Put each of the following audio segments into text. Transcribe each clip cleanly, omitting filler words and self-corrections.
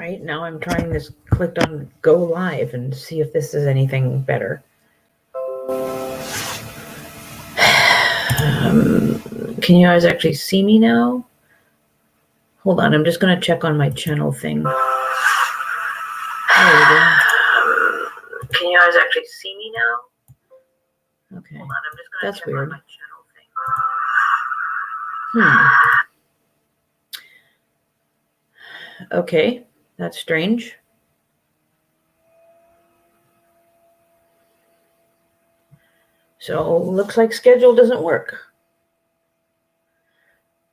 right, now I'm trying this, clicked on go live and see if this is anything better. Can you guys actually see me now? Hold on, I'm just going to check on my channel thing. There we go. Can you guys actually see me now? Okay. Hold on, I'm just going to check weird. On my channel thing. Okay, that's strange. So looks like schedule doesn't work.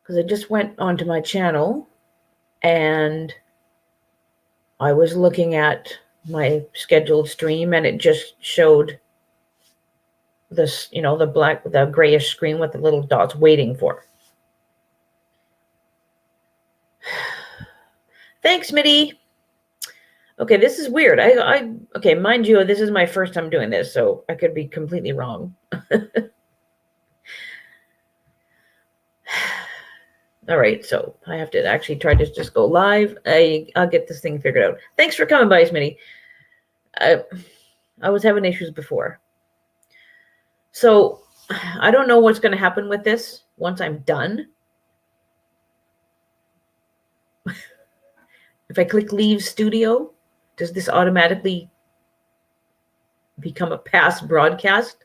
Because I just went onto my channel and I was looking at my scheduled stream and it just showed this, the grayish screen with the little dots waiting for. Thanks, Mitty. Okay, this is weird. Okay, mind you, this is my first time doing this, so I could be completely wrong. All right, so I have to actually try to just go live. I'll get this thing figured out. Thanks for coming by, Smitty. I was having issues before. So I don't know what's going to happen with this once I'm done. If I click leave studio, does this automatically become a past broadcast?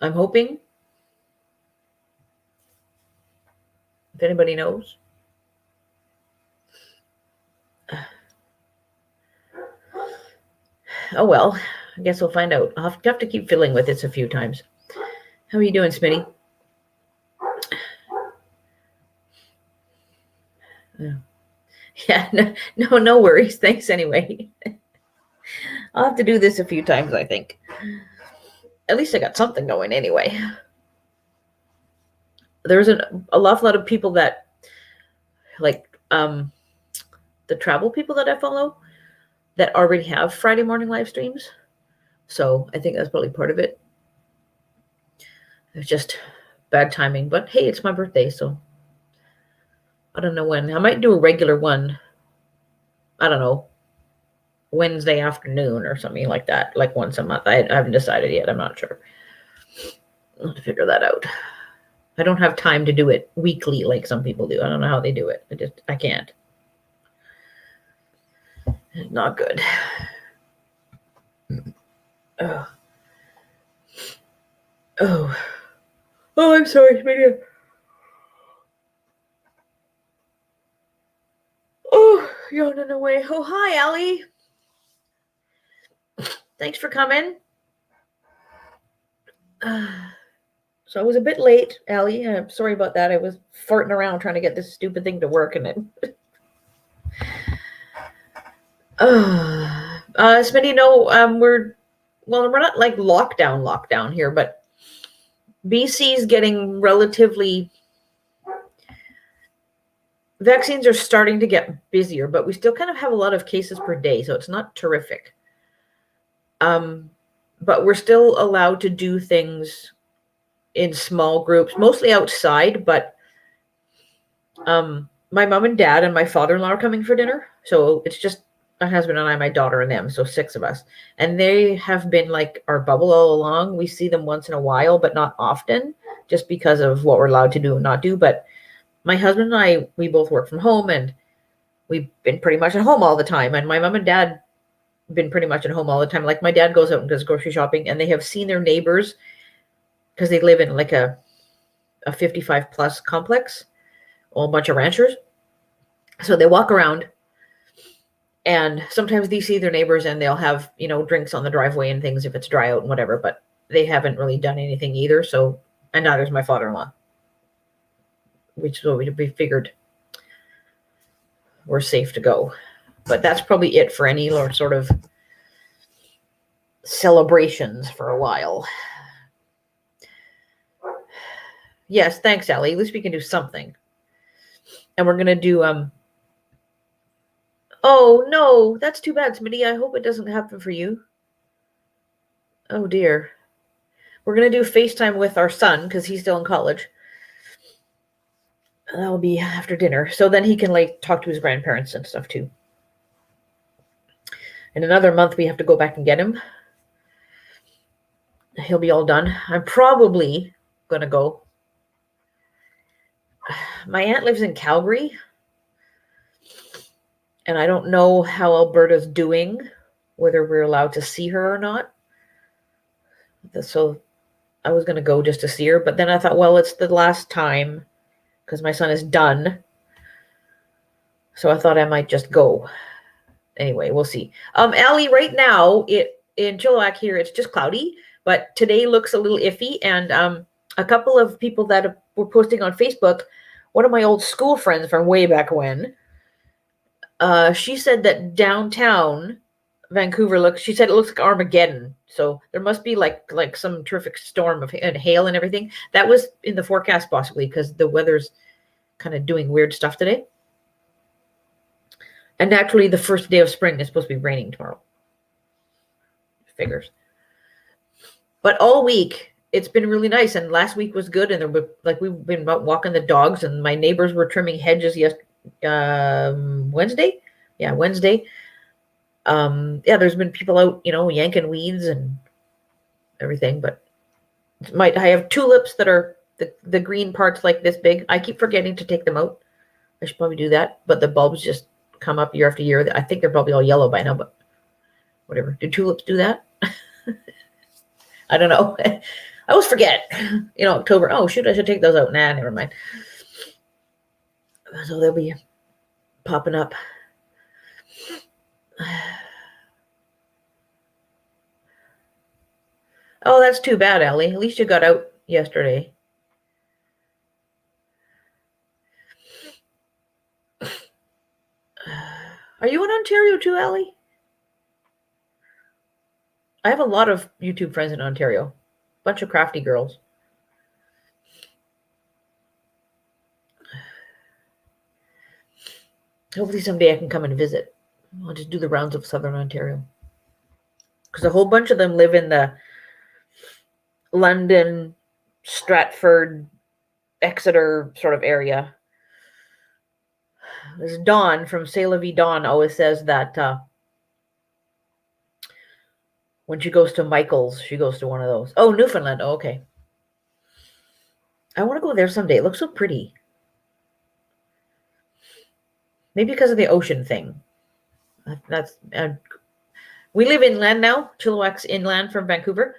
I'm hoping. If anybody knows. Oh, well, I guess we'll find out. I'll have to keep fiddling with this a few times. How are you doing, Smitty? Yeah, no worries. Thanks anyway. I'll have to do this a few times, I think. At least I got something going anyway. There's a lot of people that, like, the travel people that I follow that already have Friday morning live streams. So I think that's probably part of it. It's just bad timing. But hey, it's my birthday, so I don't know when. I might do a regular one. I don't know. Wednesday afternoon or something like that, like once a month. I haven't decided yet. I'm not sure. I'll have to figure that out. I don't have time to do it weekly like some people do. I don't know how they do it. I can't. Not good. Oh. Oh, I'm sorry, Smitty. Oh, yawning away. Oh, hi, Allie. Thanks for coming. So I was a bit late, Allie. I'm sorry about that. I was farting around trying to get this stupid thing to work, and it. Smitty, no, we're not like lockdown here, but BC's getting relatively. Vaccines are starting to get busier, but we still kind of have a lot of cases per day, so it's not terrific. But we're still allowed to do things in small groups, mostly outside, but my mom and dad and my father-in-law are coming for dinner. So it's just my husband and I, my daughter and them, so 6 of us. And they have been like our bubble all along. We see them once in a while, but not often, just because of what we're allowed to do and not do. But my husband and I, we both work from home, and we've been pretty much at home all the time. And my mom and dad been pretty much at home all the time. Like my dad goes out and does grocery shopping, and they have seen their neighbors because they live in like a 55 plus complex, a bunch of ranchers. So they walk around, and sometimes they see their neighbors and they'll have, drinks on the driveway and things if it's dry out and whatever, but they haven't really done anything either. So, and neither's my father-in-law, which is what we figured we're safe to go. But that's probably it for any sort of celebrations for a while. Yes, thanks, Allie. At least we can do something. And we're going to do, oh, no, that's too bad, Smitty. I hope it doesn't happen for you. Oh, dear. We're going to do FaceTime with our son because he's still in college. That'll be after dinner. So then he can like talk to his grandparents and stuff too. In another month, we have to go back and get him. He'll be all done. I'm probably going to go. My aunt lives in Calgary, and I don't know how Alberta's doing, whether we're allowed to see her or not. So I was going to go just to see her, but then I thought, well, it's the last time because my son is done. So I thought I might just go. Anyway, we'll see. Allie, right now in Chilliwack here, it's just cloudy, but today looks a little iffy. And a couple of people that were posting on Facebook, one of my old school friends from way back when, she said that downtown Vancouver she said it looks like Armageddon. So there must be like some terrific storm of and hail and everything. That was in the forecast possibly because the weather's kind of doing weird stuff today. And naturally, the first day of spring is supposed to be raining tomorrow. Figures. But all week, it's been really nice. And last week was good. And we've been walking the dogs, and my neighbors were trimming hedges Wednesday. Yeah, Wednesday. There's been people out, yanking weeds and everything. But I have tulips that are the green parts like this big. I keep forgetting to take them out. I should probably do that. But the bulbs just come up year after year. I think they're probably all yellow by now, but whatever. Do tulips do that? I don't know. I always forget. October. Oh, shoot, I should take those out. Nah, never mind. So they'll be popping up. Oh, that's too bad, Ellie. At least you got out yesterday. Are you in Ontario too, Ellie? I have a lot of YouTube friends in Ontario. Bunch of crafty girls. Hopefully someday I can come and visit. I'll just do the rounds of Southern Ontario. Because a whole bunch of them live in the London, Stratford, Exeter sort of area. This Dawn from C'est La Vie Dawn always says that when she goes to Michael's, she goes to one of those. Oh, Newfoundland. Oh, okay. I want to go there someday. It looks so pretty. Maybe because of the ocean thing. We live inland now. Chilliwack's inland from Vancouver.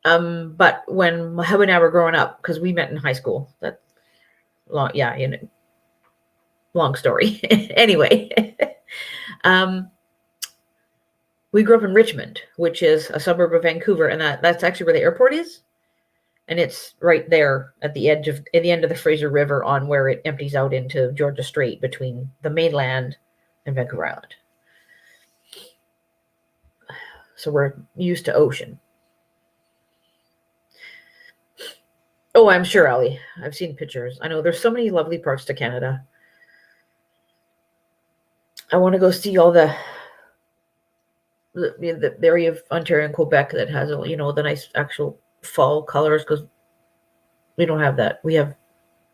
But when my husband and I were growing up, because we met in high school. That's long. Yeah, long story. Anyway, we grew up in Richmond, which is a suburb of Vancouver, and that's actually where the airport is. And it's right there at the end of the Fraser River on where it empties out into Georgia Strait between the mainland and Vancouver Island. So we're used to ocean. Oh, I'm sure, Ellie. I've seen pictures. I know there's so many lovely parts to Canada. I want to go see all the area of Ontario and Quebec that has, the nice actual fall colors, because we don't have that. We have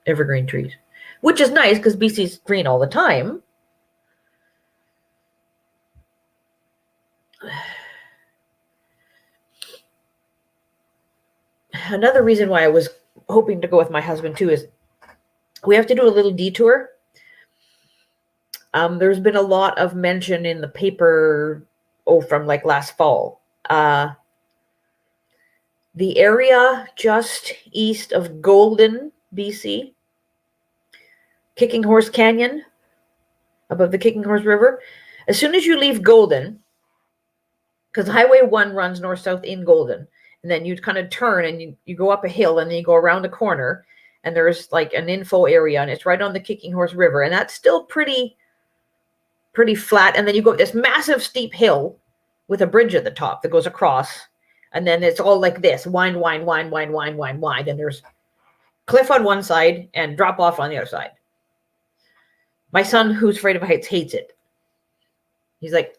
evergreen trees, which is nice because BC's green all the time. Another reason why I was hoping to go with my husband too is we have to do a little detour. There's been a lot of mention in the paper from like last fall. The area just east of Golden, BC, Kicking Horse Canyon, above the Kicking Horse River. As soon as you leave Golden, because Highway 1 runs north-south in Golden, and then you kind of turn and you go up a hill and then you go around a corner, and there's like an info area, and it's right on the Kicking Horse River, and that's still pretty flat. And then you go up this massive steep hill with a bridge at the top that goes across. And then it's all like this, wind, and there's cliff on one side and drop off on the other side. My son, who's afraid of heights, hates it. He's like,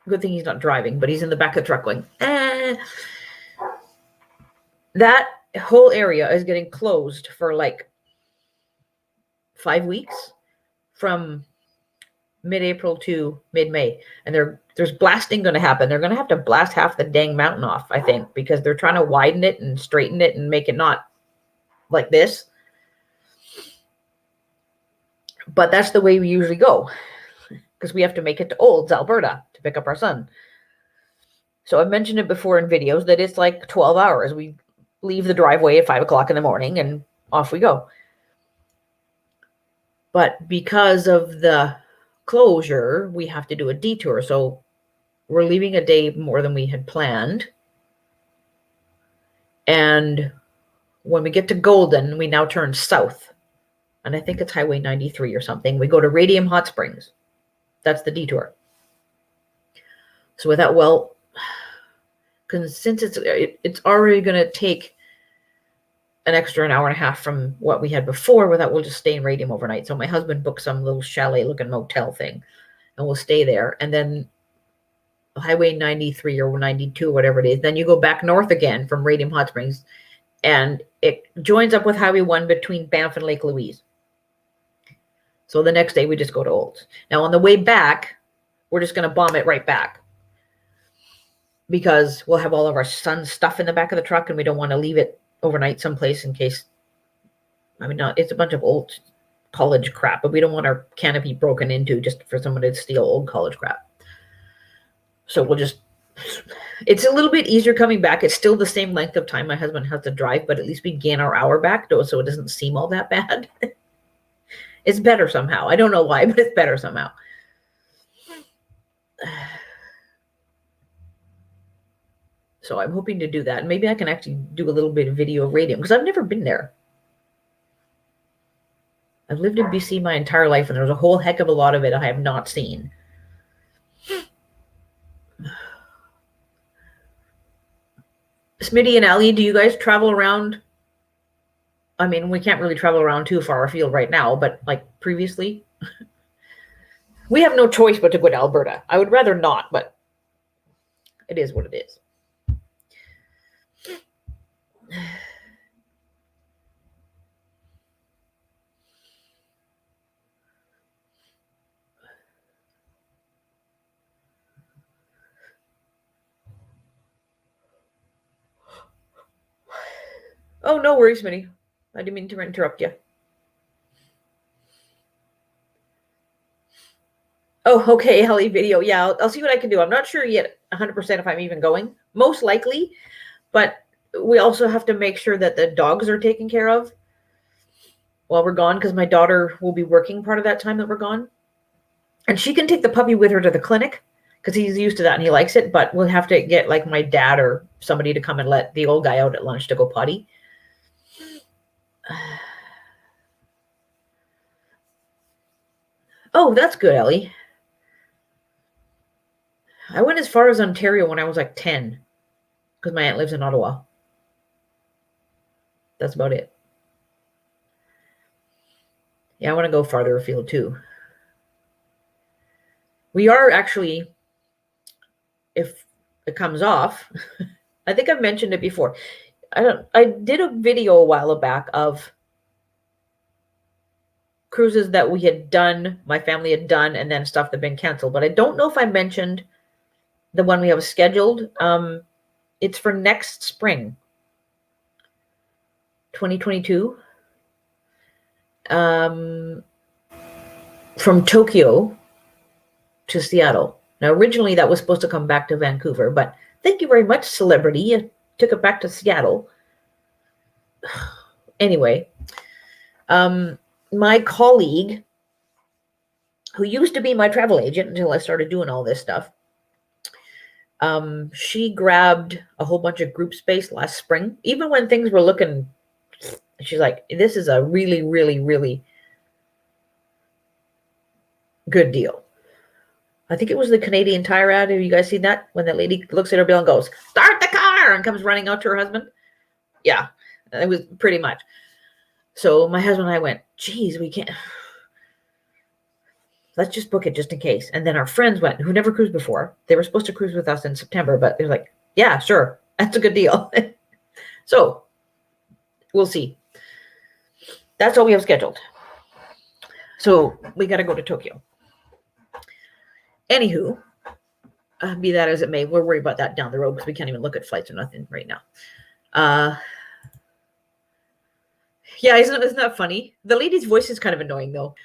good thing he's not driving, but he's in the back of the truck going, eh. That whole area is getting closed for like 5 weeks from mid-April to mid-May. And there's blasting going to happen. They're going to have to blast half the dang mountain off, I think, because they're trying to widen it and straighten it and make it not like this. But that's the way we usually go, because we have to make it to Olds, Alberta, to pick up our son. So I've mentioned it before in videos that it's like 12 hours. We leave the driveway at 5 o'clock in the morning and off we go. But because of the closure, we have to do a detour. So we're leaving a day more than we had planned. And when we get to Golden, we now turn south. And I think it's Highway 93 or something. We go to Radium Hot Springs. That's the detour. So with that, well, since it's already going to take an extra an hour and a half from what we had before, with that, we'll just stay in Radium overnight. So my husband booked some little chalet-looking motel thing, and we'll stay there. And then Highway 93 or 92, whatever it is, then you go back north again from Radium Hot Springs, and it joins up with Highway 1 between Banff and Lake Louise. So the next day we just go to Olds. Now on the way back, we're just going to bomb it right back, because we'll have all of our son's stuff in the back of the truck, and we don't want to leave it overnight someplace in case, it's a bunch of old college crap, but we don't want our canopy broken into just for someone to steal old college crap. So it's a little bit easier coming back. It's still the same length of time my husband has to drive, but at least we gain our hour back, so it doesn't seem all that bad. It's better somehow. I don't know why, but it's better somehow. So I'm hoping to do that. Maybe I can actually do a little bit of video of Radium, because I've never been there. I've lived in BC my entire life, and there's a whole heck of a lot of it I have not seen. Smitty and Allie, do you guys travel around? We can't really travel around too far afield right now, but like previously, we have no choice but to go to Alberta. I would rather not, but it is what it is. Oh, no worries, Smitty. I didn't mean to interrupt you. Oh, okay, Helly video. Yeah, I'll see what I can do. I'm not sure yet 100% if I'm even going. Most likely, but we also have to make sure that the dogs are taken care of while we're gone, because my daughter will be working part of that time that we're gone. And she can take the puppy with her to the clinic, because he's used to that and he likes it, but we'll have to get like my dad or somebody to come and let the old guy out at lunch to go potty. Oh, that's good, Ellie. I went as far as Ontario when I was like 10, because my aunt lives in Ottawa. That's about it. Yeah, I want to go farther afield too. We are actually, if it comes off, I think I've mentioned it before. I did a video a while back of cruises that we had done, my family had done, and then stuff that had been canceled. But I don't know if I mentioned the one we have scheduled. It's for next spring, 2022. From Tokyo to Seattle. Now, originally that was supposed to come back to Vancouver, but thank you very much, celebrity. You took it back to Seattle. Anyway, my colleague, who used to be my travel agent until I started doing all this stuff, she grabbed a whole bunch of group space last spring, even when things were looking, she's like, this is a really, really, really good deal. I think it was the Canadian Tire ad. Have you guys seen that? When that lady looks at her bill and goes, start the car, and comes running out to her husband. Yeah, it was pretty much. So my husband and I went, geez, we can't. Let's just book it just in case. And then our friends went, who never cruised before. They were supposed to cruise with us in September, but they were like, yeah, sure. That's a good deal. So we'll see. That's all we have scheduled. So we got to go to Tokyo. Anywho, be that as it may, we'll worry about that down the road because we can't even look at flights or nothing right now. Yeah, isn't that funny? The lady's voice is kind of annoying though.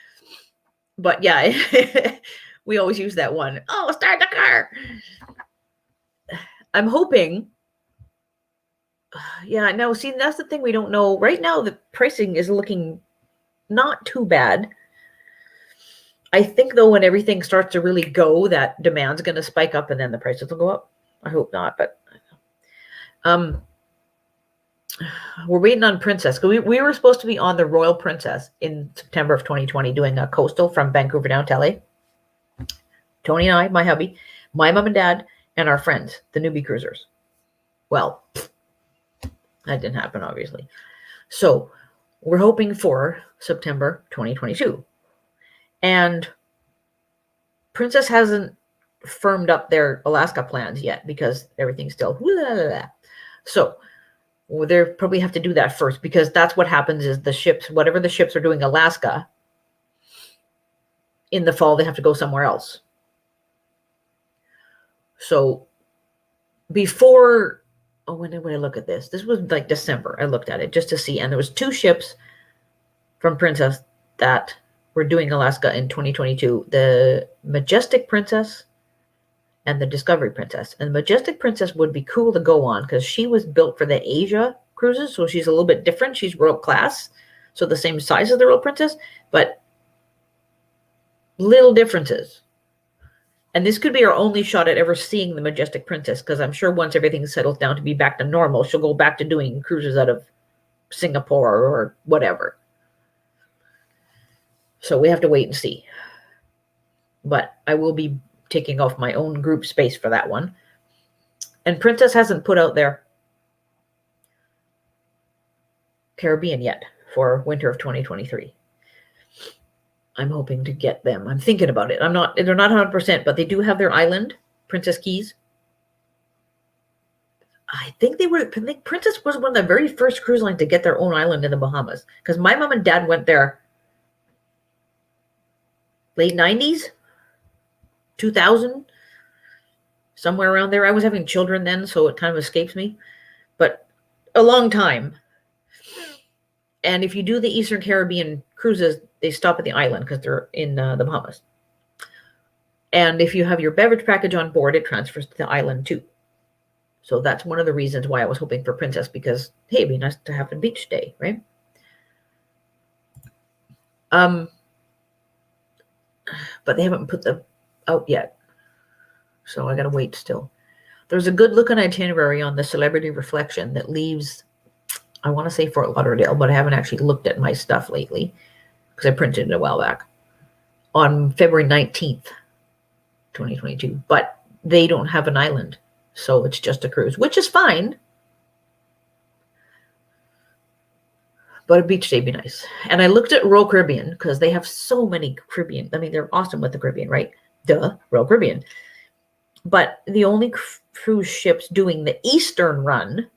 But yeah, we always use that one. Oh, start the car. I'm hoping. Yeah, no, see, that's the thing we don't know. Right now, the pricing is looking not too bad. I think, though, when everything starts to really go, that demand's going to spike up and then the prices will go up. I hope not, but we're waiting on Princess. We were supposed to be on the Royal Princess in September of 2020 doing a coastal from Vancouver down to LA. Tony and I, my hubby, my mom and dad, and our friends, the newbie cruisers. Well, that didn't happen, obviously. So we're hoping for September 2022. And Princess hasn't firmed up their Alaska plans yet because everything's still blah, blah, blah. So they probably have to do that first because that's what happens is the ships, whatever the ships are doing Alaska, in the fall, they have to go somewhere else. So before, when did I look at this? This was like December. I looked at it just to see. And there was 2 ships from Princess that were doing Alaska in 2022. The Majestic Princess and the Discovery Princess. And the Majestic Princess would be cool to go on because she was built for the Asia cruises. So she's a little bit different. She's world class. So the same size as the Royal Princess, but little differences. And this could be our only shot at ever seeing the Majestic Princess because I'm sure once everything settles down to be back to normal, she'll go back to doing cruises out of Singapore or whatever. So we have to wait and see. But I will be taking off my own group space for that one. And Princess hasn't put out their Caribbean yet for winter of 2023. I'm hoping to get them. I'm thinking about it. They're not 100%, but they do have their island, Princess Keys. I think Princess was one of the very first cruise lines to get their own island in the Bahamas. Because my mom and dad went there late 90s, 2000, somewhere around there. I was having children then, so it kind of escapes me. But a long time. And if you do the Eastern Caribbean cruises, they stop at the island because they're in the Bahamas. And if you have your beverage package on board, it transfers to the island too. So that's one of the reasons why I was hoping for Princess because, hey, it'd be nice to have a beach day, right? But they haven't put them out yet. So I got to wait still. There's a good looking itinerary on the Celebrity Reflection that leaves, I want to say Fort Lauderdale, but I haven't actually looked at my stuff lately because I printed it a while back on February 19th, 2022. But they don't have an island. So it's just a cruise, which is fine. But a beach day would be nice. And I looked at Royal Caribbean because they have so many Caribbean. I mean, they're awesome with the Caribbean, right? Duh, Royal Caribbean. But the only cruise ships doing the Eastern run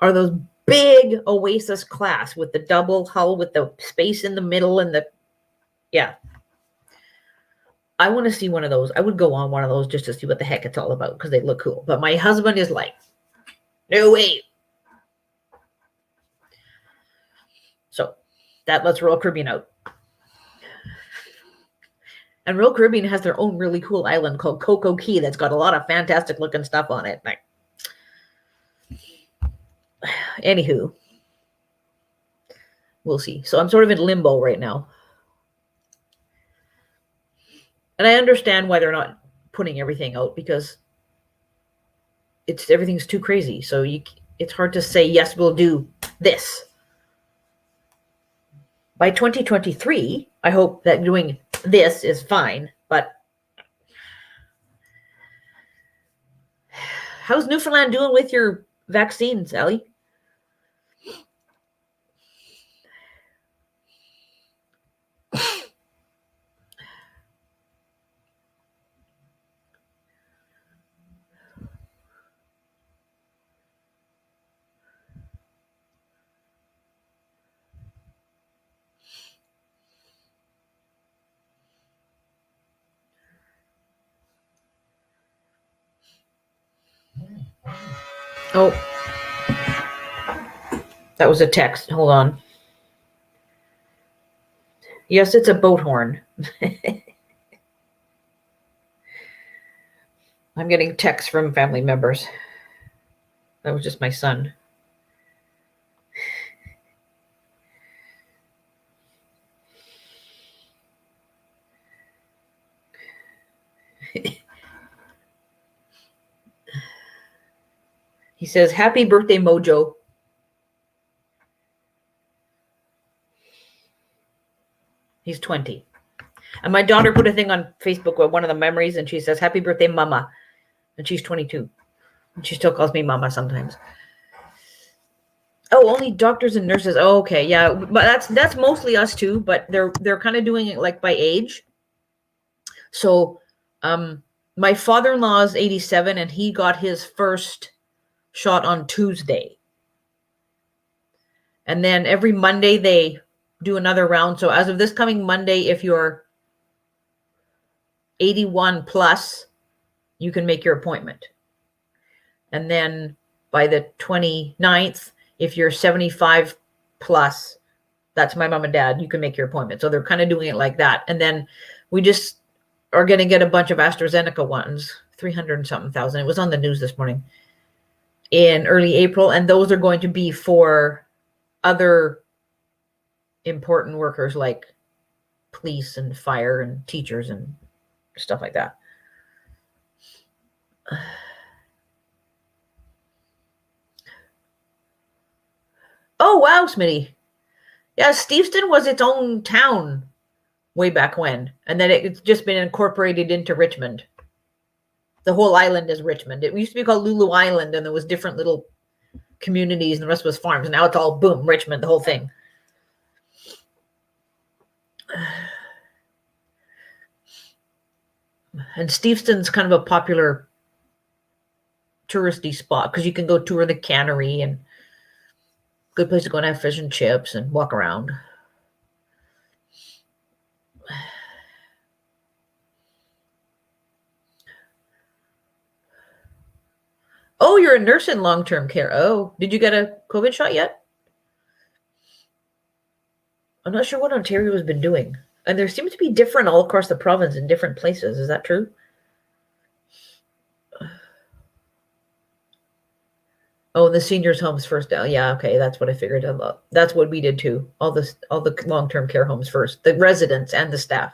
are those big Oasis class with the double hull with the space in the middle and yeah. I want to see one of those. I would go on one of those just to see what the heck it's all about because they look cool. But my husband is like, no way. So that lets Royal Caribbean out. And Royal Caribbean has their own really cool island called Coco Key that's got a lot of fantastic looking stuff on it. Like, anywho, we'll see. So I'm sort of in limbo right now. And I understand why they're not putting everything out because everything's too crazy. So it's hard to say, yes, we'll do this. By 2023, I hope that doing this is fine. But how's Newfoundland doing with your vaccines, Ellie? Oh, that was a text. Hold on. Yes, it's a boat horn. I'm getting texts from family members. That was just my son. He says, "Happy birthday, Mojo." He's 20. And my daughter put a thing on Facebook with one of the memories, and she says, "Happy birthday, Mama." And she's 22. And she still calls me Mama sometimes. Oh, only doctors and nurses. Oh, okay, yeah, but that's mostly us too. But they're kind of doing it like by age. So, my father-in-law is 87, and he got his first shot on Tuesday. And then every Monday they do another round. So as of this coming Monday, if you're 81 plus, you can make your appointment. And then by the 29th, if you're 75 plus, that's my mom and dad, you can make your appointment. So they're kind of doing it like that. And then we just are going to get a bunch of AstraZeneca ones, 300 and something thousand. It was on the news this morning, in early April. And those are going to be for other important workers like police and fire and teachers and stuff like that. Oh, wow, Smitty. Yeah, Steveston was its own town way back when, and then it's just been incorporated into Richmond. The whole island is Richmond. It used to be called Lulu Island, and there was different little communities, and the rest was farms. And now it's all boom, Richmond, the whole thing. And Steveston's kind of a popular touristy spot because you can go tour the cannery, and good place to go and have fish and chips and walk around. Oh, you're a nurse in long-term care. Oh, did you get a COVID shot yet? I'm not sure what Ontario has been doing. And there seems to be different all across the province in different places. Is that true? Oh, the seniors' homes first. Yeah, okay, that's what I figured. That's what we did too. All the long-term care homes first, the residents and the staff.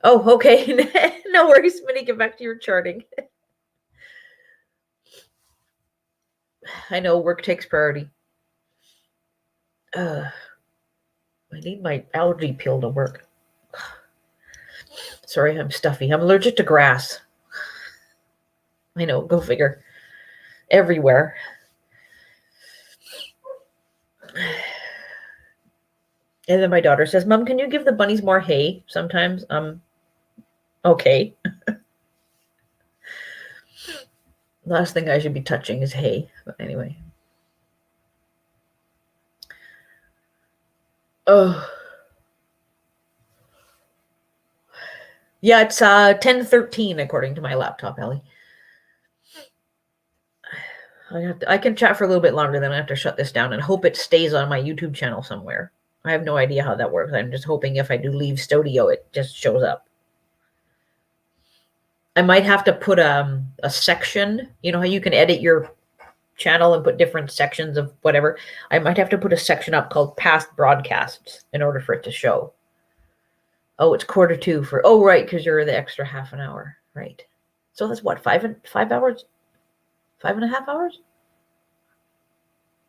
Oh, okay. No worries, Minnie. Get back to your charting. I know work takes priority. I need my allergy pill to work. Sorry, I'm stuffy. I'm allergic to grass. I know, go figure. Everywhere. And then my daughter says, "Mom, can you give the bunnies more hay sometimes?" Okay. Last thing I should be touching is hay. But anyway. Oh. Yeah, it's 10:13 according to my laptop, Ellie. I can chat for a little bit longer, then I have to shut this down and hope it stays on my YouTube channel somewhere. I have no idea how that works. I'm just hoping if I do leave Studio, it just shows up. I might have to put a section. You know how you can edit your channel and put different sections of whatever? I might have to put a section up called past broadcasts in order for it to show. Oh, it's 1:45 for, oh, right, because you're the extra half an hour. Right. So that's what, 5 hours? 5.5 hours?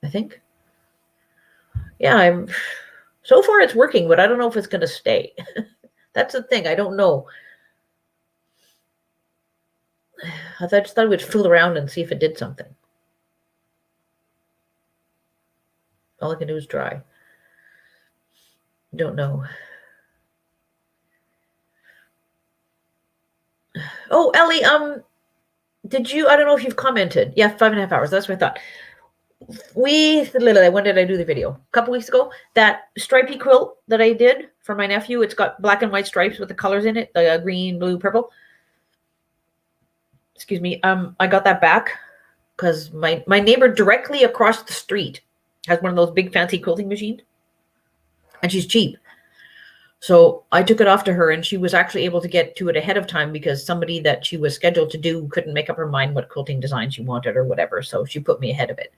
I think. Yeah, so far it's working, but I don't know if it's going to stay. That's the thing. I don't know. I just thought we'd fool around and see if it did something. All I can do is try. Don't know. Oh, Ellie, did you, I don't know if you've commented. Yeah, 5.5 hours. That's what I thought. When did I do the video? A couple weeks ago. That stripy quilt that I did for my nephew, it's got black and white stripes with the colors in it, green, blue, purple. excuse me, I got that back because my neighbor directly across the street has one of those big fancy quilting machines, and she's cheap. So I took it off to her, and she was actually able to get to it ahead of time because somebody that she was scheduled to do couldn't make up her mind what quilting design she wanted or whatever. So she put me ahead of it.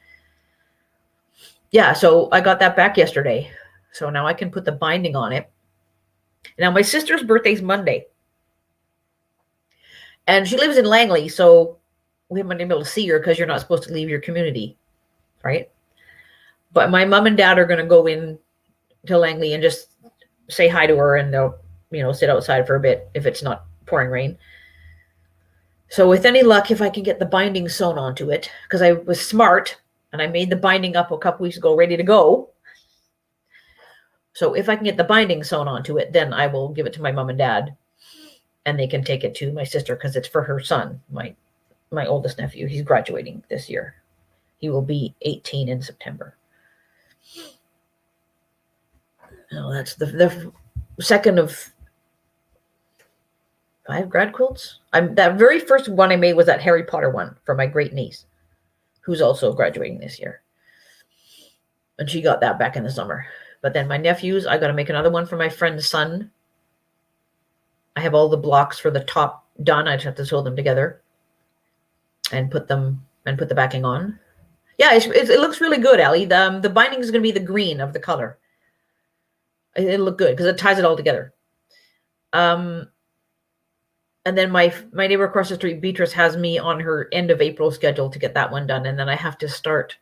Yeah, so I got that back yesterday. So now I can put the binding on it. Now my sister's birthday's Monday, and she lives in Langley, so we haven't been able to see her because you're not supposed to leave your community, right? But my mom and dad are going to go in to Langley and just say hi to her, and they'll, sit outside for a bit if it's not pouring rain. So with any luck, if I can get the binding sewn onto it, because I was smart and I made the binding up a couple weeks ago, ready to go. So if I can get the binding sewn onto it, then I will give it to my mom and dad, and they can take it to my sister because it's for her son, my oldest nephew. He's graduating this year. He will be 18 in September. No, that's the second of 5 grad quilts. That very first one I made was that Harry Potter one for my great niece, who's also graduating this year. And she got that back in the summer. But then my nephews, I got to make another one for my friend's son. I have all the blocks for the top done. I just have to sew them together and put the backing on. Yeah, it looks really good, Allie. The binding is going to be the green of the color. It'll look good because it ties it all together. And then my neighbor across the street, Beatrice, has me on her end of April schedule to get that one done. And then I have to start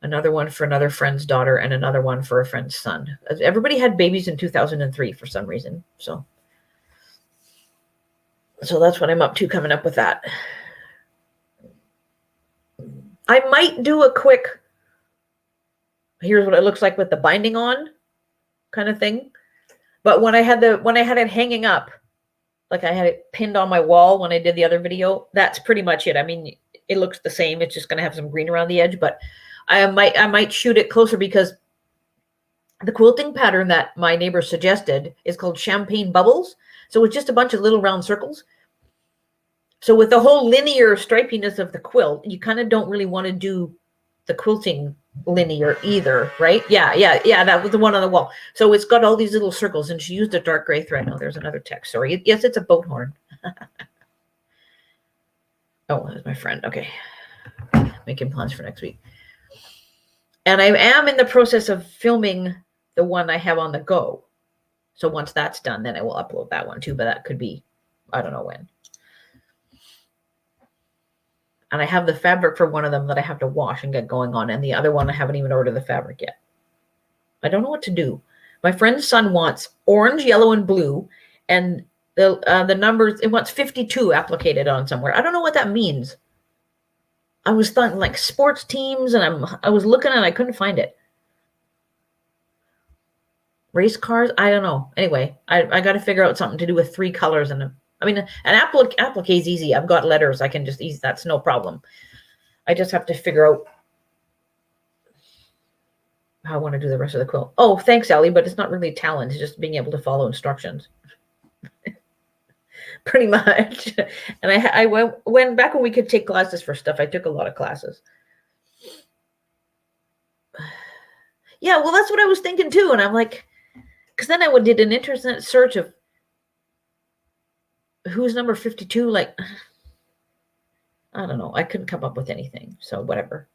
another one for another friend's daughter and another one for a friend's son. Everybody had babies in 2003 for some reason. So that's what I'm up to, coming up with that. I might do a quick, here's what it looks like with the binding on kind of thing. But when I had it hanging up, like I had it pinned on my wall when I did the other video, that's pretty much it. I mean, it looks the same. It's just going to have some green around the edge, but I might shoot it closer because the quilting pattern that my neighbor suggested is called champagne bubbles. So it's just a bunch of little round circles. So with the whole linear stripiness of the quilt, you kind of don't really want to do the quilting linear either, right? Yeah. That was the one on the wall. So it's got all these little circles, and she used a dark gray thread. Oh, there's another text. Sorry. Yes, it's a boat horn. Oh, that's my friend. Okay. Making plans for next week. And I am in the process of filming the one I have on the go. So once that's done, then I will upload that one too, but that could be, I don't know when. And I have the fabric for one of them that I have to wash and get going on. And the other one, I haven't even ordered the fabric yet. I don't know what to do. My friend's son wants orange, yellow, and blue. And the numbers, it wants 52 applicated on somewhere. I don't know what that means. I was thinking like sports teams, and I was looking and I couldn't find it. Race cars? I don't know. Anyway, I got to figure out something to do with 3 colors. And I mean, an applique is easy. I've got letters. I can just ease. That's no problem. I just have to figure out how I want to do the rest of the quilt. Oh, thanks, Ellie, but it's not really talent. It's just being able to follow instructions. Pretty much. And I went back when we could take classes for stuff. I took a lot of classes. Yeah, well, that's what I was thinking too. And I'm like, because then I did an internet search of who's number 52. Like, I don't know. I couldn't come up with anything. So whatever.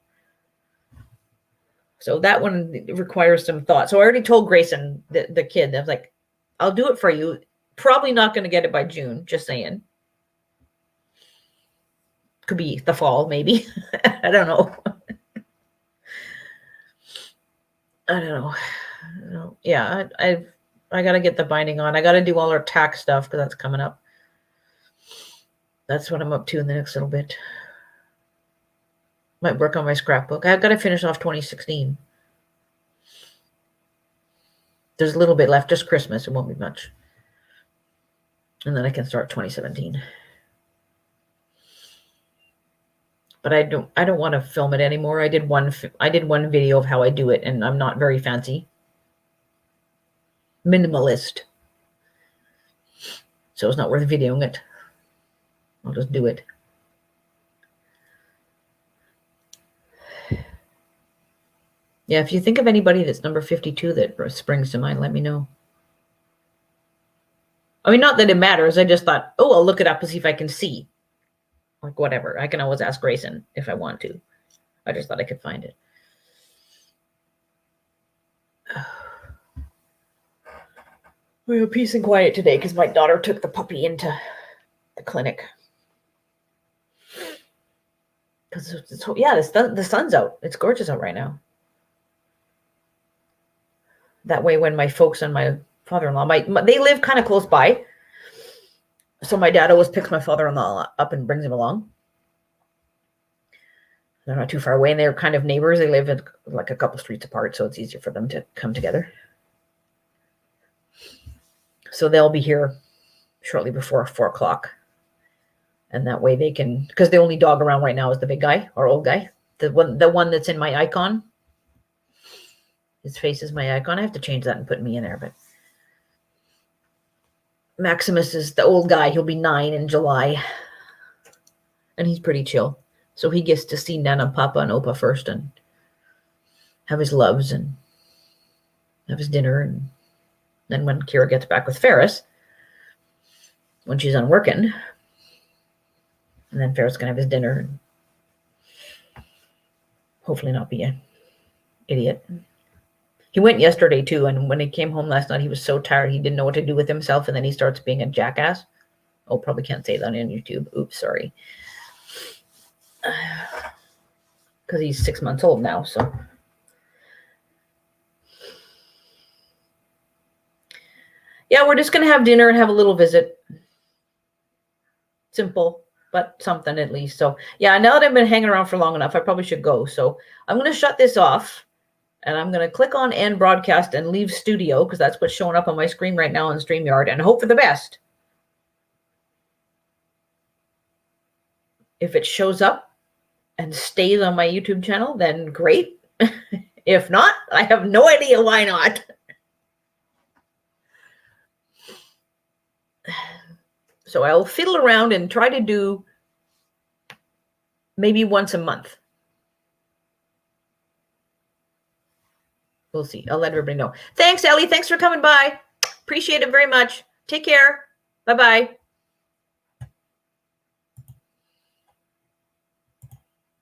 So that one requires some thought. So I already told Grayson, the kid, I was like, I'll do it for you. Probably not going to get it by June. Just saying. Could be the fall, maybe. I don't know. I don't know. Yeah, I got to get the binding on. I got to do all our tax stuff because that's coming up. That's what I'm up to in the next little bit. Might work on my scrapbook. I've got to finish off 2016. There's a little bit left, just Christmas. It won't be much. And then I can start 2017. But I don't want to film it anymore. I did one video of how I do it, and I'm not very fancy. Minimalist. So it's not worth videoing it. I'll just do it. Yeah, if you think of anybody that's number 52 that springs to mind, let me know. I mean, not that it matters. I just thought, oh, I'll look it up and see if I can see. Like, whatever. I can always ask Grayson if I want to. I just thought I could find it. We have peace and quiet today because my daughter took the puppy into the clinic. Because the sun's out. It's gorgeous out right now. That way, when my folks and my father-in-law, they live kind of close by. So my dad always picks my father-in-law up and brings him along. They're not too far away, and they're kind of neighbors. They live like a couple streets apart, so it's easier for them to come together. So they'll be here shortly before 4 o'clock. And that way they can, because the only dog around right now is the big guy or old guy. The one that's in my icon. His face is my icon. I have to change that and put me in there, but Maximus is the old guy. He'll be 9 in July. And he's pretty chill. So he gets to see Nana, Papa, and Opa first and have his loves and have his dinner. And then when Kira gets back with Ferris, when she's unworking, and then Ferris can have his dinner and hopefully not be an idiot. He went yesterday too, and when he came home last night, he was so tired he didn't know what to do with himself, and then he starts being a jackass. Oh, probably can't say that on YouTube. Oops, sorry. Because he's 6 months old now, so. Yeah, we're just going to have dinner and have a little visit. Simple, but something at least. So, yeah, now that I've been hanging around for long enough, I probably should go. So I'm going to shut this off, and I'm going to click on end broadcast and leave studio, because that's what's showing up on my screen right now on StreamYard, and hope for the best. If it shows up and stays on my YouTube channel, then great. If not, I have no idea why not. So I'll fiddle around and try to do maybe once a month. We'll see. I'll let everybody know. Thanks, Ellie. Thanks for coming by. Appreciate it very much. Take care. Bye-bye.